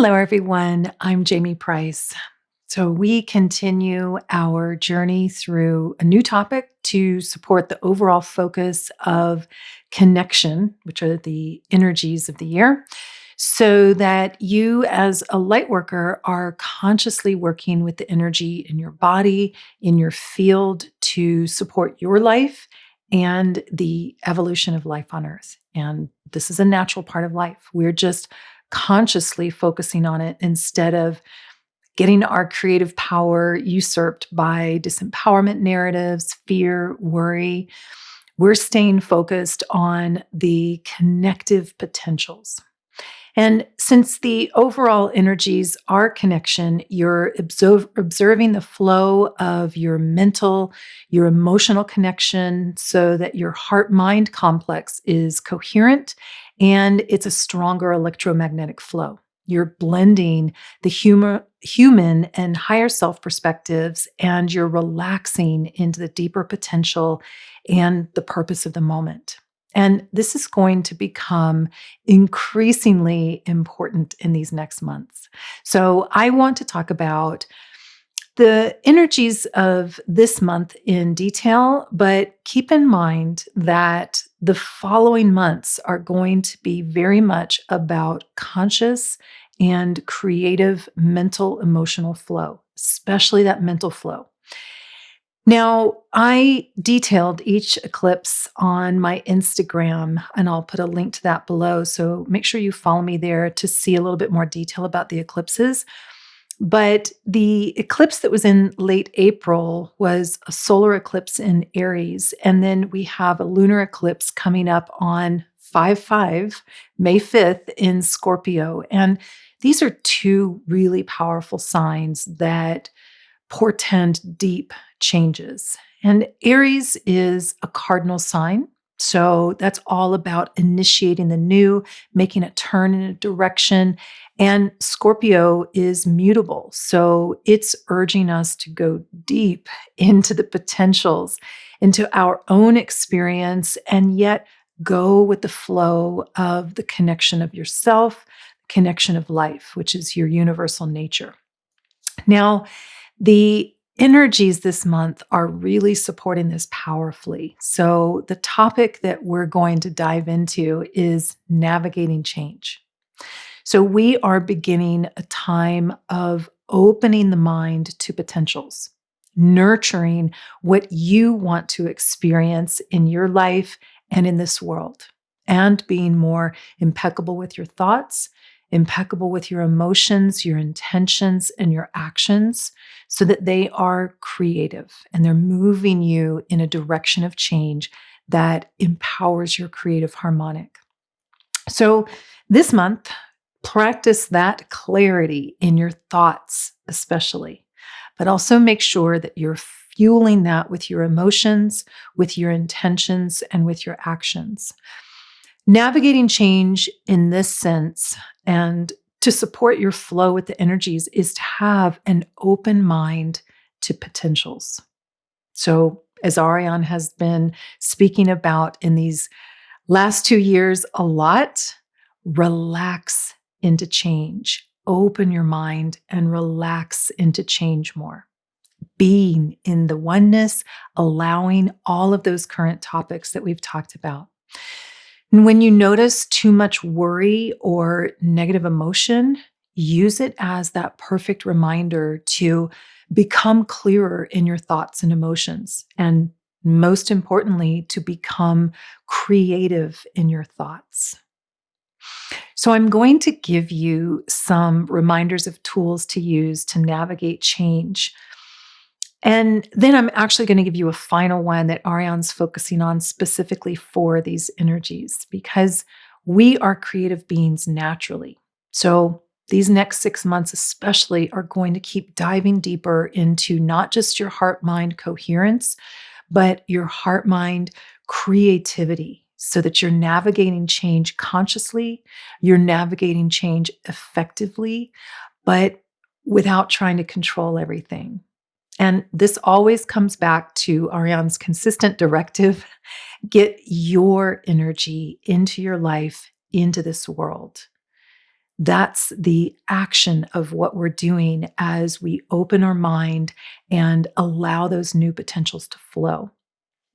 Hello, everyone. I'm Jamie Price. So, we continue our journey through a new topic to support the overall focus of connection, which are the energies of the year, so that you, as a light worker, are consciously working with the energy in your body, in your field to support your life and the evolution of life on Earth. And this is a natural part of life. We're just consciously focusing on it instead of getting our creative power usurped by disempowerment narratives, fear, worry. We're staying focused on the connective potentials. And since the overall energies are connection, you're observing the flow of your mental, your emotional connection so that your heart mind complex is coherent and it's a stronger electromagnetic flow. You're blending the human and higher self perspectives, and you're relaxing into the deeper potential and the purpose of the moment. And this is going to become increasingly important in these next months. So, I want to talk about the energies of this month in detail, but keep in mind that the following months are going to be very much about conscious and creative mental emotional flow, especially that mental flow. Now, I detailed each eclipse on my Instagram, and I'll put a link to that below. So make sure you follow me there to see a little bit more detail about the eclipses. But the eclipse that was in late April was a solar eclipse in Aries. And then we have a lunar eclipse coming up on 5/5, May 5th in Scorpio. And these are two really powerful signs that portend deep changes. And Aries is a cardinal sign. So that's all about initiating the new, making a turn in a direction. And Scorpio is mutable. So it's urging us to go deep into the potentials, into our own experience, and yet go with the flow of the connection of yourself, connection of life, which is your universal nature. Now, the energies this month are really supporting this powerfully. So, the topic that we're going to dive into is navigating change. So, we are beginning a time of opening the mind to potentials, nurturing what you want to experience in your life and in this world, and being more impeccable with your thoughts, impeccable with your emotions, your intentions, and your actions so that they are creative and they're moving you in a direction of change that empowers your creative harmonic. So, this month, practice that clarity in your thoughts, especially, but also make sure that you're fueling that with your emotions, with your intentions, and with your actions. Navigating change in this sense and to support your flow with the energies is to have an open mind to potentials. So, as Ariane has been speaking about in these last 2 years a lot, relax into change. Open your mind and relax into change more. Being in the oneness, allowing all of those current topics that we've talked about. And when you notice too much worry or negative emotion, use it as that perfect reminder to become clearer in your thoughts and emotions. And most importantly, to become creative in your thoughts. So, I'm going to give you some reminders of tools to use to navigate change. And then I'm actually going to give you a final one that Ariane's focusing on specifically for these energies because we are creative beings naturally. So these next 6 months, especially, are going to keep diving deeper into not just your heart mind coherence, but your heart mind creativity so that you're navigating change consciously, you're navigating change effectively, but without trying to control everything. And this always comes back to Ariane's consistent directive get your energy into your life, into this world. That's the action of what we're doing as we open our mind and allow those new potentials to flow.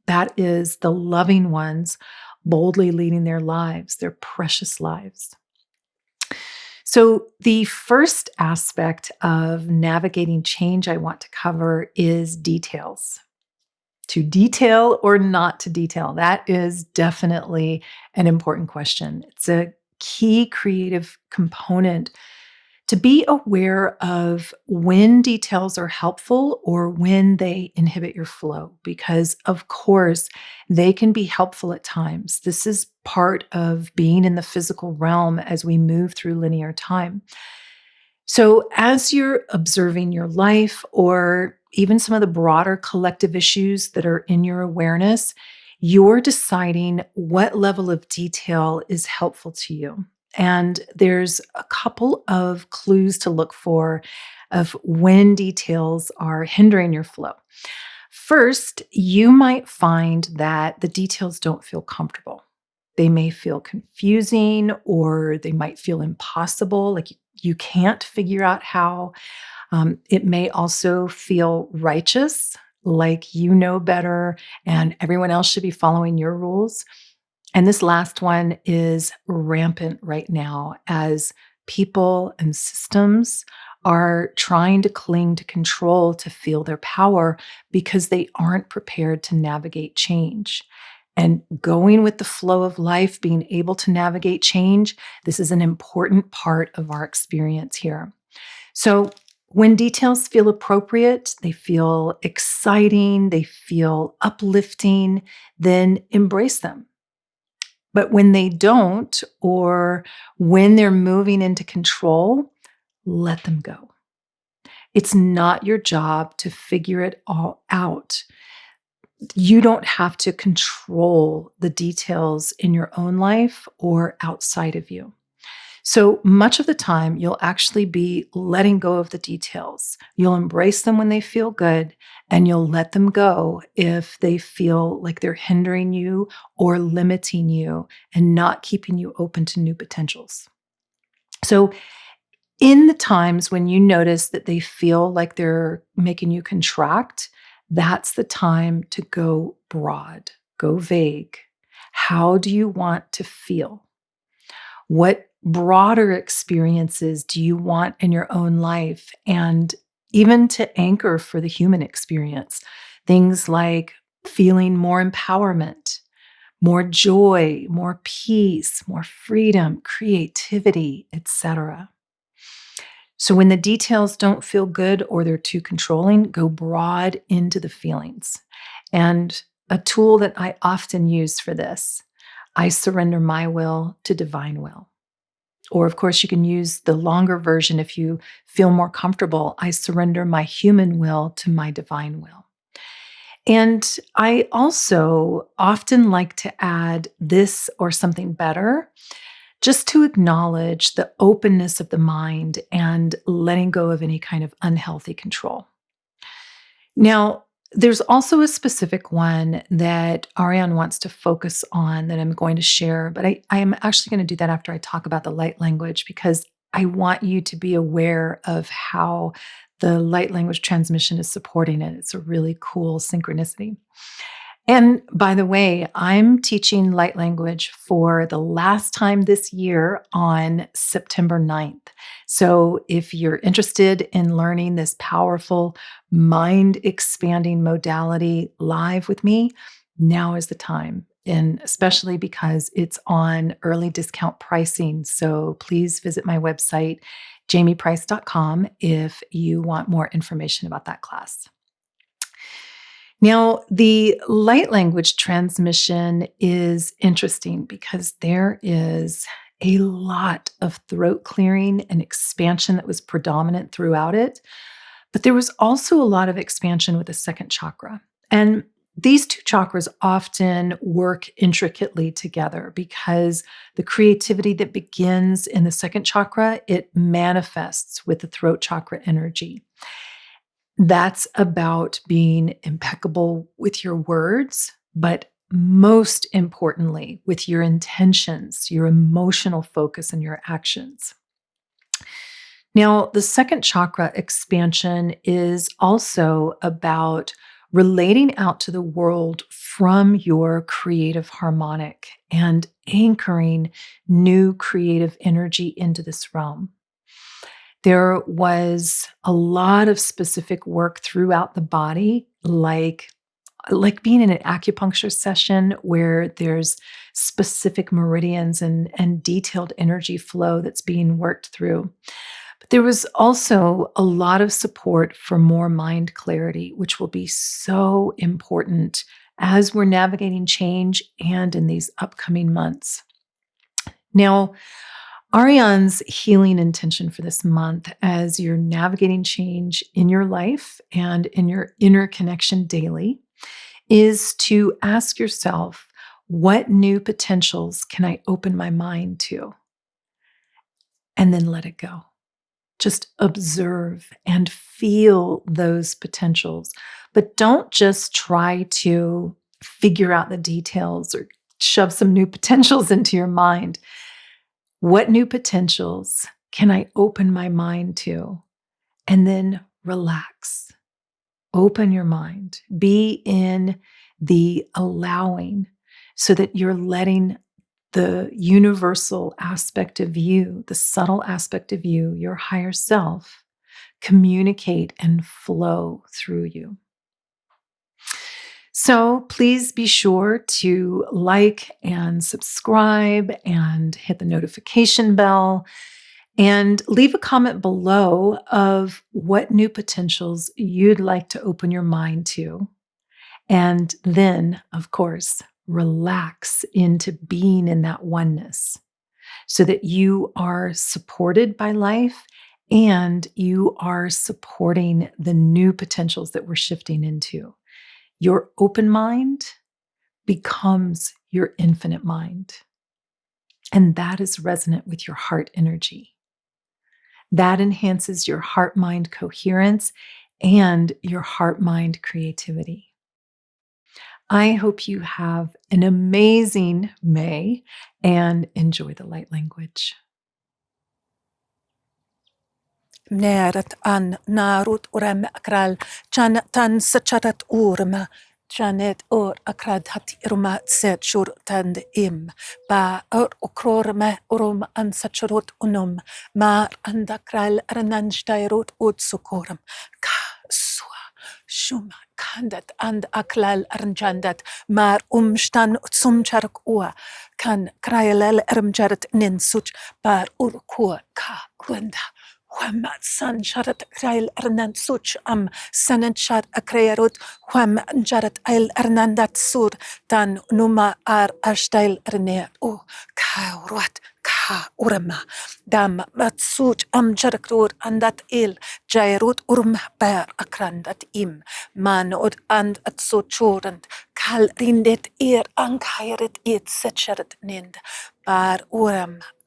That is the loving ones boldly leading their lives, their precious lives. So, the first aspect of navigating change I want to cover is details. To detail or not to detail? That is definitely an important question. It's a key creative component to be aware of when details are helpful or when they inhibit your flow, because of course, they can be helpful at times. This is part of being in the physical realm as we move through linear time. So, as you're observing your life or even some of the broader collective issues that are in your awareness, you're deciding what level of detail is helpful to you. And there's a couple of clues to look for of when details are hindering your flow. First, you might find that the details don't feel comfortable. They may feel confusing or they might feel impossible, like you can't figure out how. It may also feel righteous, like you know better and everyone else should be following your rules. And this last one is rampant right now as people and systems are trying to cling to control to feel their power because they aren't prepared to navigate change. And going with the flow of life, being able to navigate change, this is an important part of our experience here. So, when details feel appropriate, they feel exciting, they feel uplifting, then embrace them. But when they don't, or when they're moving into control, let them go. It's not your job to figure it all out. You don't have to control the details in your own life or outside of you. So much of the time, you'll actually be letting go of the details. You'll embrace them when they feel good, and you'll let them go if they feel like they're hindering you or limiting you and not keeping you open to new potentials. So, in the times when you notice that they feel like they're making you contract, that's the time to go broad, go vague. How do you want to feel? What broader experiences do you want in your own life? And even to anchor for the human experience, things like feeling more empowerment, more joy, more peace, more freedom, creativity, etc. So when the details don't feel good or they're too controlling, go broad into the feelings. And a tool that I often use for this, I surrender my will to divine will. Or, of course, you can use the longer version if you feel more comfortable. I surrender my human will to my divine will. And I also often like to add this or something better, just to acknowledge the openness of the mind and letting go of any kind of unhealthy control. Now, there's also a specific one that Ariane wants to focus on that I'm going to share, but I am actually going to do that after I talk about the light language because I want you to be aware of how the light language transmission is supporting it. It's a really cool synchronicity. And by the way, I'm teaching light language for the last time this year on September 9th. So if you're interested in learning this powerful mind expanding modality live with me, now is the time. And especially because it's on early discount pricing. So please visit my website, jamieprice.com, if you want more information about that class. Now, the light language transmission is interesting because there is a lot of throat clearing and expansion that was predominant throughout it. But there was also a lot of expansion with the second chakra. And these two chakras often work intricately together because the creativity that begins in the second chakra, it manifests with the throat chakra energy. That's about being impeccable with your words, but most importantly, with your intentions, your emotional focus, and your actions. Now, the second chakra expansion is also about relating out to the world from your creative harmonic and anchoring new creative energy into this realm. There was a lot of specific work throughout the body, like being in an acupuncture session where there's specific meridians and detailed energy flow that's being worked through. But there was also a lot of support for more mind clarity, which will be so important as we're navigating change and in these upcoming months. Now, Ariane's healing intention for this month, as you're navigating change in your life and in your inner connection daily, is to ask yourself, what new potentials can I open my mind to? And then let it go. Just observe and feel those potentials. But don't just try to figure out the details or shove some new potentials into your mind. What new potentials can I open my mind to? And then relax. Open your mind. Be in the allowing so that you're letting the universal aspect of you, the subtle aspect of you, your higher self, communicate and flow through you. So please be sure to like and subscribe and hit the notification bell and leave a comment below of what new potentials you'd like to open your mind to. And then, of course, relax into being in that oneness so that you are supported by life and you are supporting the new potentials that we're shifting into. Your open mind becomes your infinite mind. And that is resonant with your heart energy. That enhances your heart mind coherence and your heart mind creativity. I hope you have an amazing May and enjoy the light language. Mnerat an narut urem akral chan tan sacharat urma janet or akrad hat irma set shur tand im ba or okrorme urum an sacharut unum ma andakral rananstairut ut sukorum ka sua shuma kandat and aklal arnjandat mar stan charak ua kan krailel ermjarat nin such bar urkur ka runda Wham san sharat krail ernan such sanan shat akrayarut wham jarat ail ernandat sur dan numa ashtail erne o ka ruat ka urma dam matsuch jarakrur andat il jairut bar akrandat im man od and at so chorand kal rindet ankairet setcharat nind bar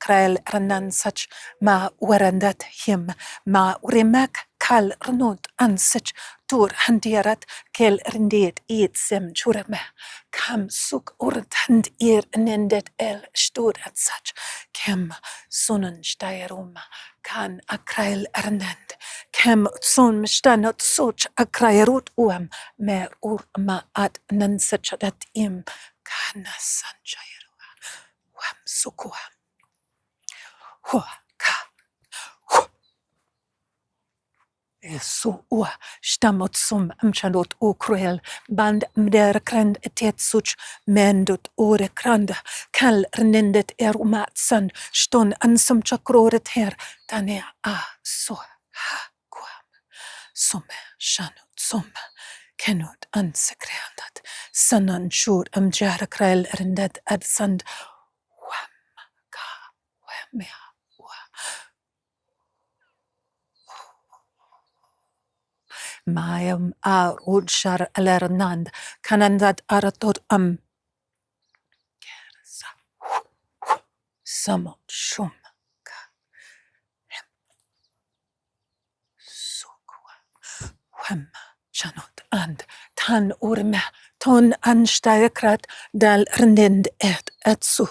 krail ernan such ma warandat him ma urimak kal rnud ansich tur handiarat kel rindet sem churame kam suk urd hand nendet el stur at such kem sunan steirum kan akrail ernend kem sun stanot such akrairut mer ma at nan such dat im kana sanjairu wam sukua So stamot sum amchalot o cruel band mder krand etet such mendut ore kranda kal renendet umatsan ston ansum chakroret her tane so ha quam summe shanut sum kenut ansekreandat sanan shur amjar krel rendet adsand wam ka wam Mayam udshar alernand kanandat aratot samot shum sukwa wem chanot and tan urme ton ansteigrat dal rnend etsu